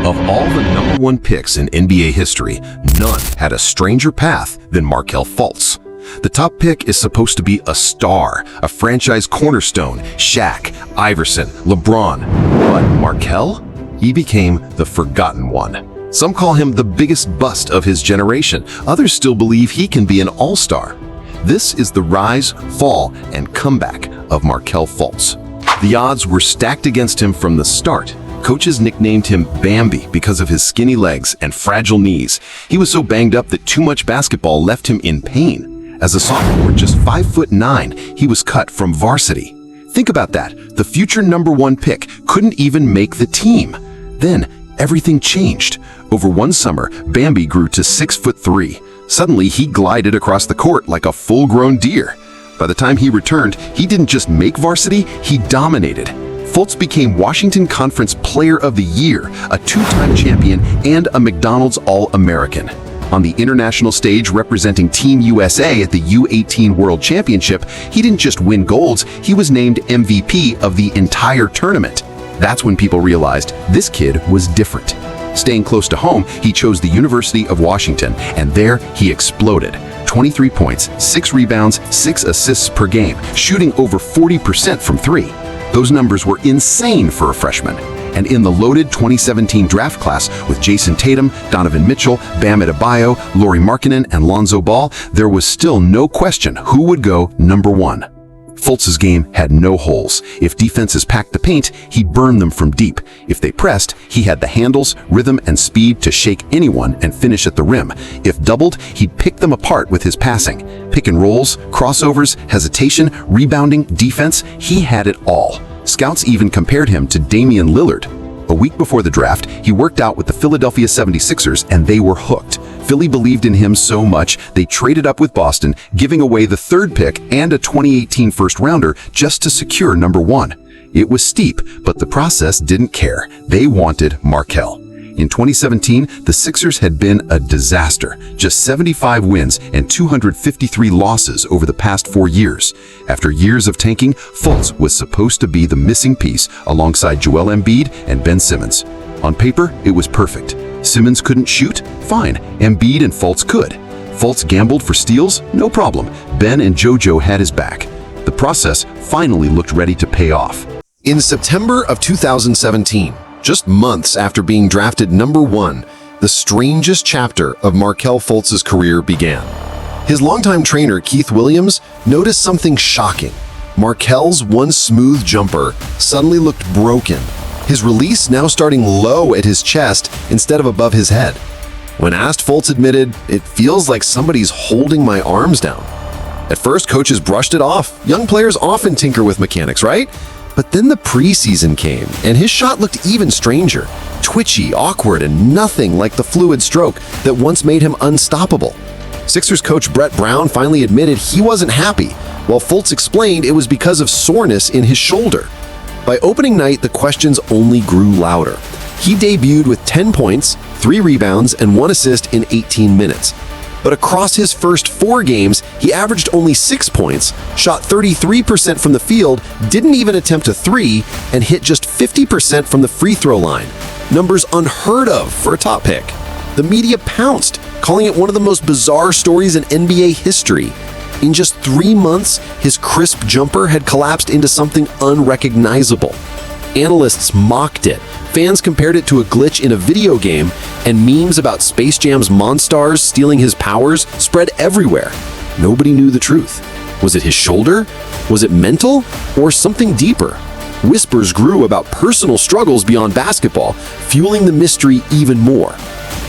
Of all the #1 picks in NBA history, none had a stranger path than Markelle Fultz. The top pick is supposed to be a star, a franchise cornerstone, Shaq, Iverson, LeBron. But Markelle? He became the forgotten one. Some call him the biggest bust of his generation. Others still believe he can be an all-star. This is the rise, fall, and comeback of Markelle Fultz. The odds were stacked against him from the start. Coaches nicknamed him Bambi because of his skinny legs and fragile knees. He was so banged up that too much basketball left him in pain. As a sophomore, just 5'9", he was cut from varsity. Think about that. The future #1 pick couldn't even make the team. Then, everything changed. Over one summer, Bambi grew to 6'3". Suddenly, he glided across the court like a full-grown deer. By the time he returned, he didn't just make varsity, he dominated. Fultz became Washington Conference Player of the Year, a 2-time champion, and a McDonald's All-American. On the international stage representing Team USA at the U18 World Championship, he didn't just win golds, he was named MVP of the entire tournament. That's when people realized this kid was different. Staying close to home, he chose the University of Washington, and there he exploded. 23 points, 6 rebounds, 6 assists per game, shooting over 40% from three. Those numbers were insane for a freshman. And in the loaded 2017 draft class with Jason Tatum, Donovan Mitchell, Bam Adebayo, Lauri Markkanen, and Lonzo Ball, there was still no question who would go #1. Fultz's game had no holes. If defenses packed the paint, he'd burn them from deep. If they pressed, he had the handles, rhythm, and speed to shake anyone and finish at the rim. If doubled, he'd pick them apart with his passing. Pick and rolls, crossovers, hesitation, rebounding, defense, he had it all. Scouts even compared him to Damian Lillard. A week before the draft, he worked out with the Philadelphia 76ers, and they were hooked. Philly believed in him so much, they traded up with Boston, giving away the 3rd pick and a 2018 first-rounder just to secure #1. It was steep, but the process didn't care. They wanted Markelle. In 2017, the Sixers had been a disaster, just 75 wins and 253 losses over the past 4 years. After years of tanking, Fultz was supposed to be the missing piece alongside Joel Embiid and Ben Simmons. On paper, it was perfect. Simmons couldn't shoot? Fine. Embiid and Fultz could. Fultz gambled for steals? No problem. Ben and JoJo had his back. The process finally looked ready to pay off. In September of 2017, just months after being drafted #1, the strangest chapter of Markelle Fultz's career began. His longtime trainer, Keith Williams, noticed something shocking. Markelle's once smooth jumper suddenly looked broken, his release now starting low at his chest instead of above his head. When asked, Fultz admitted, "It feels like somebody's holding my arms down." At first, coaches brushed it off. Young players often tinker with mechanics, right? But then the preseason came, and his shot looked even stranger. Twitchy, awkward, and nothing like the fluid stroke that once made him unstoppable. Sixers coach Brett Brown finally admitted he wasn't happy, while Fultz explained it was because of soreness in his shoulder. By opening night, the questions only grew louder. He debuted with 10 points, 3 rebounds, and 1 assist in 18 minutes. But across his first 4 games, he averaged only 6 points, shot 33% from the field, didn't even attempt a 3, and hit just 50% from the free throw line. Numbers unheard of for a top pick. The media pounced, calling it one of the most bizarre stories in NBA history. In just 3 months, his crisp jumper had collapsed into something unrecognizable. Analysts mocked it. Fans compared it to a glitch in a video game, and memes about Space Jam's Monstars stealing his powers spread everywhere. Nobody knew the truth. Was it his shoulder? Was it mental? Or something deeper? Whispers grew about personal struggles beyond basketball, fueling the mystery even more.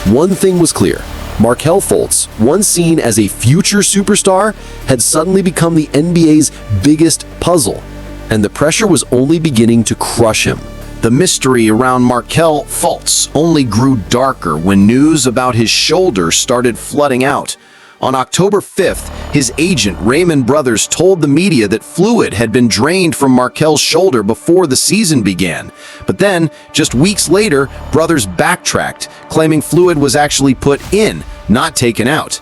One thing was clear. Markelle Fultz, once seen as a future superstar, had suddenly become the NBA's biggest puzzle, and the pressure was only beginning to crush him. The mystery around Markelle Fultz only grew darker when news about his shoulder started flooding out. On October 5th, his agent, Raymond Brothers, told the media that fluid had been drained from Markelle's shoulder before the season began. But then, just weeks later, Brothers backtracked, claiming fluid was actually put in, not taken out.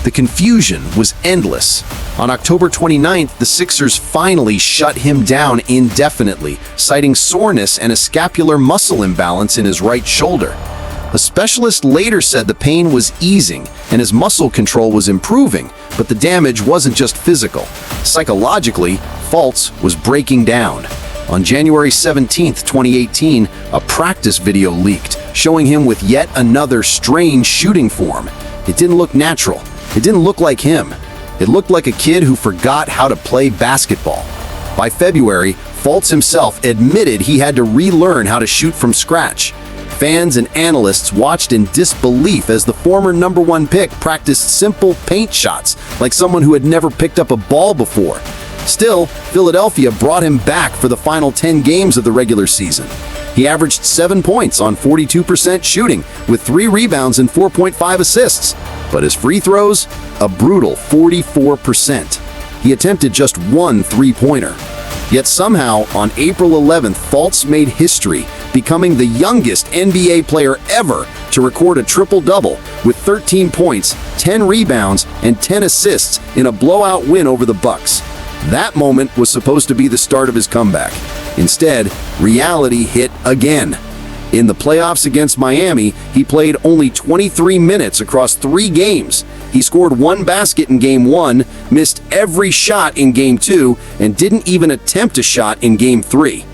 The confusion was endless. On October 29th, the Sixers finally shut him down indefinitely, citing soreness and a scapular muscle imbalance in his right shoulder. A specialist later said the pain was easing and his muscle control was improving, but the damage wasn't just physical. Psychologically, Fultz was breaking down. On January 17, 2018, a practice video leaked, showing him with yet another strange shooting form. It didn't look natural. It didn't look like him. It looked like a kid who forgot how to play basketball. By February, Fultz himself admitted he had to relearn how to shoot from scratch. Fans and analysts watched in disbelief as the former #1 pick practiced simple paint shots like someone who had never picked up a ball before. Still, Philadelphia brought him back for the final 10 games of the regular season. He averaged 7 points on 42% shooting, with 3 rebounds and 4.5 assists. But his free throws? A brutal 44%. He attempted just 1 three-pointer. Yet somehow, on April 11th, Fultz made history, becoming the youngest NBA player ever to record a triple-double with 13 points, 10 rebounds, and 10 assists in a blowout win over the Bucks. That moment was supposed to be the start of his comeback. Instead, reality hit again. In the playoffs against Miami, he played only 23 minutes across 3 games. He scored 1 basket in Game 1, missed every shot in Game 2, and didn't even attempt a shot in Game 3.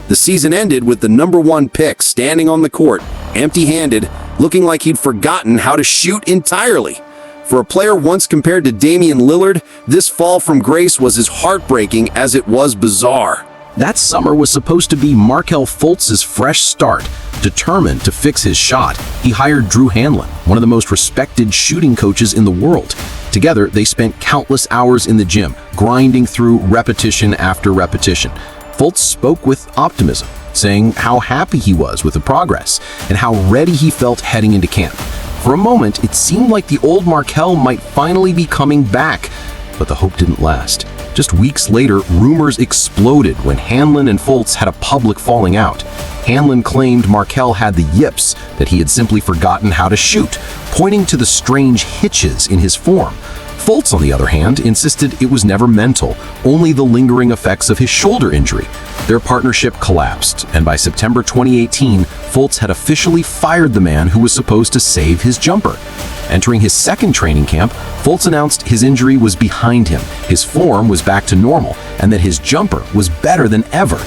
The season ended with the #1 pick standing on the court, empty-handed, looking like he'd forgotten how to shoot entirely. For a player once compared to Damian Lillard, this fall from grace was as heartbreaking as it was bizarre. That summer was supposed to be Markelle Fultz's fresh start. Determined to fix his shot, he hired Drew Hanlon, one of the most respected shooting coaches in the world. Together, they spent countless hours in the gym, grinding through repetition after repetition. Fultz spoke with optimism, saying how happy he was with the progress and how ready he felt heading into camp. For a moment, it seemed like the old Markelle might finally be coming back, but the hope didn't last. Just weeks later, rumors exploded when Hanlon and Fultz had a public falling out. Hanlon claimed Markelle had the yips, that he had simply forgotten how to shoot, pointing to the strange hitches in his form. Fultz, on the other hand, insisted it was never mental, only the lingering effects of his shoulder injury. Their partnership collapsed, and by September 2018, Fultz had officially fired the man who was supposed to save his jumper. Entering his second training camp, Fultz announced his injury was behind him, his form was back to normal, and that his jumper was better than ever.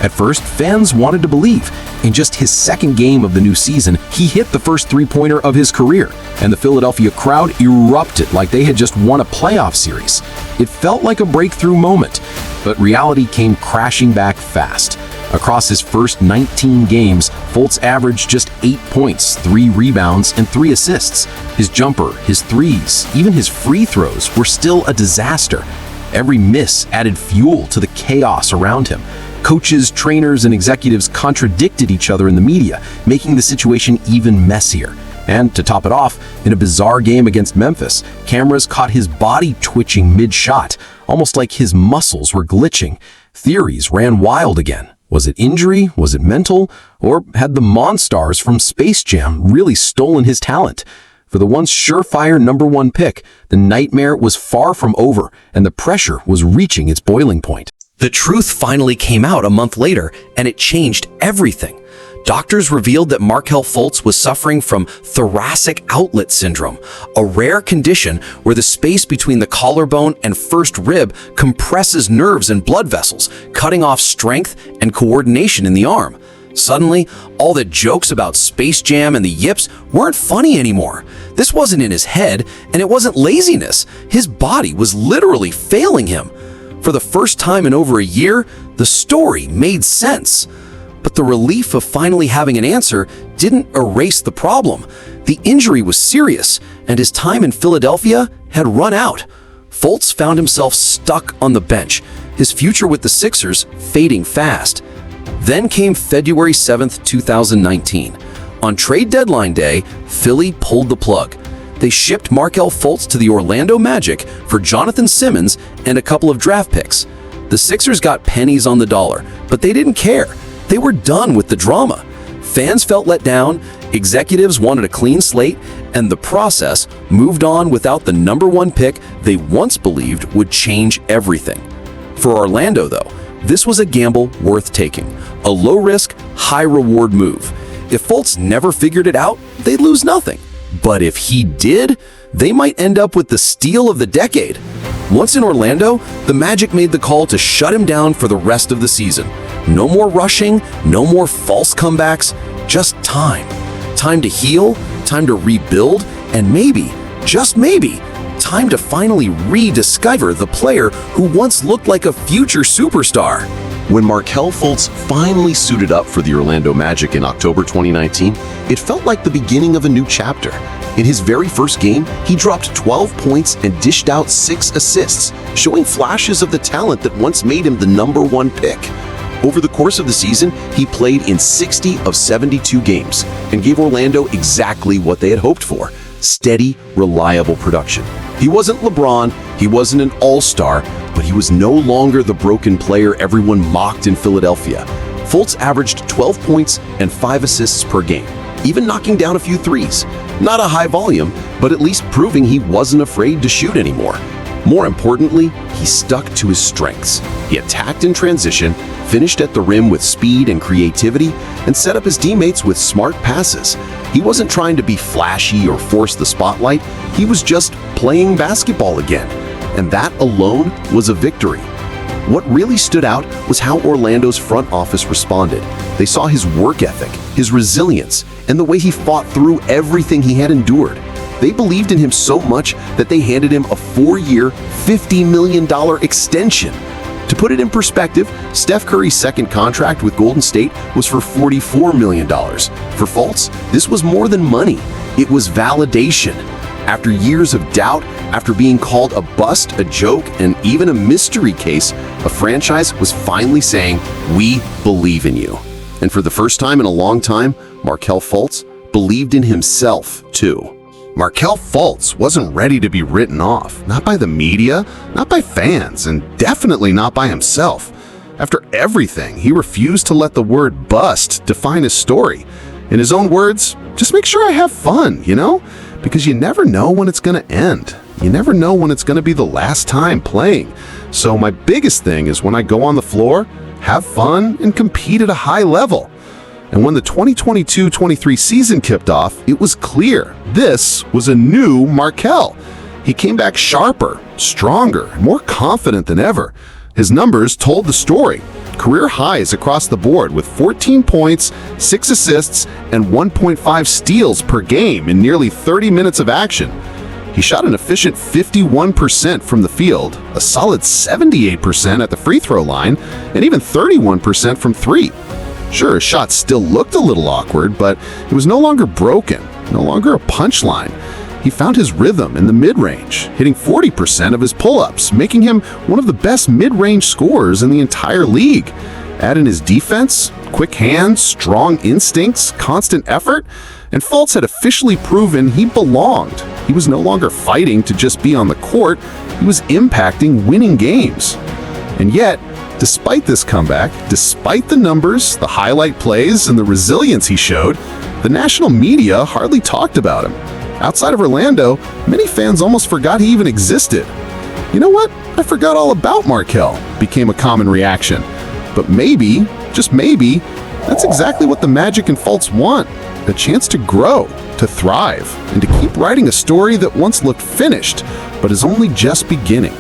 At first, fans wanted to believe. In just his second game of the new season, he hit the first three-pointer of his career, and the Philadelphia crowd erupted like they had just won a playoff series. It felt like a breakthrough moment, but reality came crashing back fast. Across his first 19 games, Fultz averaged just 8 points, 3 rebounds, and 3 assists. His jumper, his threes, even his free throws were still a disaster. Every miss added fuel to the chaos around him. Coaches, trainers, and executives contradicted each other in the media, making the situation even messier. And to top it off, in a bizarre game against Memphis, cameras caught his body twitching mid-shot, almost like his muscles were glitching. Theories ran wild again. Was it injury? Was it mental? Or had the Monstars from Space Jam really stolen his talent? For the once surefire #1 pick, the nightmare was far from over, and the pressure was reaching its boiling point. The truth finally came out a month later, and it changed everything. Doctors revealed that Markelle Fultz was suffering from thoracic outlet syndrome, a rare condition where the space between the collarbone and first rib compresses nerves and blood vessels, cutting off strength and coordination in the arm. Suddenly, all the jokes about Space Jam and the yips weren't funny anymore. This wasn't in his head, and it wasn't laziness. His body was literally failing him. For the first time in over a year, the story made sense. But the relief of finally having an answer didn't erase the problem. The injury was serious, and his time in Philadelphia had run out. Fultz found himself stuck on the bench, his future with the Sixers fading fast. Then came February 7th, 2019. On trade deadline day, Philly pulled the plug. They shipped Markelle Fultz to the Orlando Magic for Jonathan Simmons and a couple of draft picks. The Sixers got pennies on the dollar, but they didn't care. They were done with the drama. Fans felt let down, Executives wanted a clean slate, and the process moved on without the #1 pick they once believed would change everything. For Orlando, though, this was a gamble worth taking, a low-risk, high-reward move. If Fultz never figured it out, they'd lose nothing. But if he did, they might end up with the steal of the decade. Once in Orlando, the Magic made the call to shut him down for the rest of the season. No more rushing, no more false comebacks, just time. Time to heal, time to rebuild, and maybe, just maybe, time to finally rediscover the player who once looked like a future superstar. When Markelle Fultz finally suited up for the Orlando Magic in October 2019, it felt like the beginning of a new chapter. In his very first game, he dropped 12 points and dished out 6 assists, showing flashes of the talent that once made him the #1 pick. Over the course of the season, he played in 60 of 72 games and gave Orlando exactly what they had hoped for: steady, reliable production. He wasn't LeBron, he wasn't an all-star, but he was no longer the broken player everyone mocked in Philadelphia. Fultz averaged 12 points and 5 assists per game, even knocking down a few threes. Not a high volume, but at least proving he wasn't afraid to shoot anymore. More importantly, he stuck to his strengths. He attacked in transition, finished at the rim with speed and creativity, and set up his teammates with smart passes. He wasn't trying to be flashy or force the spotlight, he was just playing basketball again. And that alone was a victory. What really stood out was how Orlando's front office responded. They saw his work ethic, his resilience, and the way he fought through everything he had endured. They believed in him so much that they handed him a 4-year, $50 million extension. To put it in perspective, Steph Curry's second contract with Golden State was for $44 million. For Fultz, this was more than money. It was validation. After years of doubt, after being called a bust, a joke, and even a mystery case, a franchise was finally saying, "We believe in you." And for the first time in a long time, Markelle Fultz believed in himself, too. Markelle Fultz wasn't ready to be written off, not by the media, not by fans, and definitely not by himself. After everything, he refused to let the word bust define his story. In his own words, just make sure I have fun, Because you never know when it's going to end. You never know when it's going to be the last time playing. So my biggest thing is when I go on the floor, have fun and compete at a high level. And when the 2022-23 season kicked off, it was clear this was a new Markelle. He came back sharper, stronger, more confident than ever. His numbers told the story. Career highs across the board with 14 points, 6 assists, and 1.5 steals per game in nearly 30 minutes of action. He shot an efficient 51% from the field, a solid 78% at the free throw line, and even 31% from three. Sure, his shot still looked a little awkward, but it was no longer broken, no longer a punchline. He found his rhythm in the mid-range, hitting 40% of his pull-ups, making him one of the best mid-range scorers in the entire league. Add in his defense, quick hands, strong instincts, constant effort, and Fultz had officially proven he belonged. He was no longer fighting to just be on the court, he was impacting winning games. And yet, despite this comeback, despite the numbers, the highlight plays, and the resilience he showed, the national media hardly talked about him. Outside of Orlando, many fans almost forgot he even existed. "You know what? I forgot all about Markelle," became a common reaction. But maybe, just maybe, that's exactly what the Magic and Fultz want. A chance to grow, to thrive, and to keep writing a story that once looked finished, but is only just beginning.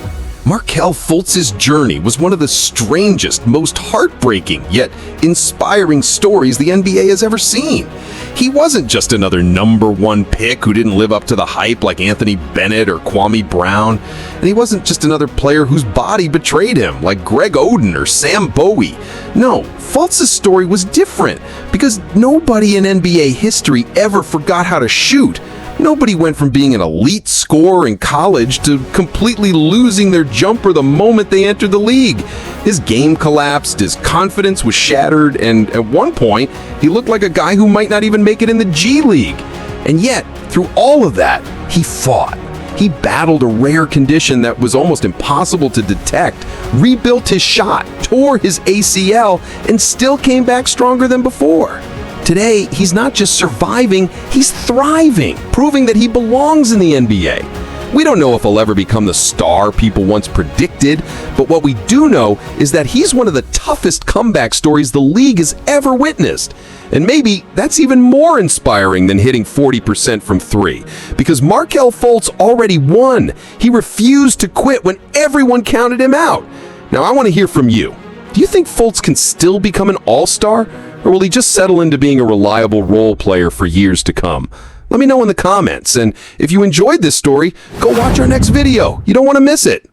Markelle Fultz's journey was one of the strangest, most heartbreaking, yet inspiring stories the NBA has ever seen. He wasn't just another #1 pick who didn't live up to the hype like Anthony Bennett or Kwame Brown, and he wasn't just another player whose body betrayed him like Greg Oden or Sam Bowie. No, Fultz's story was different because nobody in NBA history ever forgot how to shoot. Nobody went from being an elite scorer in college to completely losing their jumper the moment they entered the league. His game collapsed, his confidence was shattered, and at one point, he looked like a guy who might not even make it in the G League. And yet, through all of that, he fought. He battled a rare condition that was almost impossible to detect, rebuilt his shot, tore his ACL, and still came back stronger than before. Today, he's not just surviving, he's thriving, proving that he belongs in the NBA. We don't know if he'll ever become the star people once predicted, but what we do know is that he's one of the toughest comeback stories the league has ever witnessed. And maybe that's even more inspiring than hitting 40% from three, because Markelle Fultz already won. He refused to quit when everyone counted him out. Now, I want to hear from you. Do you think Fultz can still become an all-star, or will he just settle into being a reliable role player for years to come? Let me know in the comments, and if you enjoyed this story, go watch our next video. You don't want to miss it.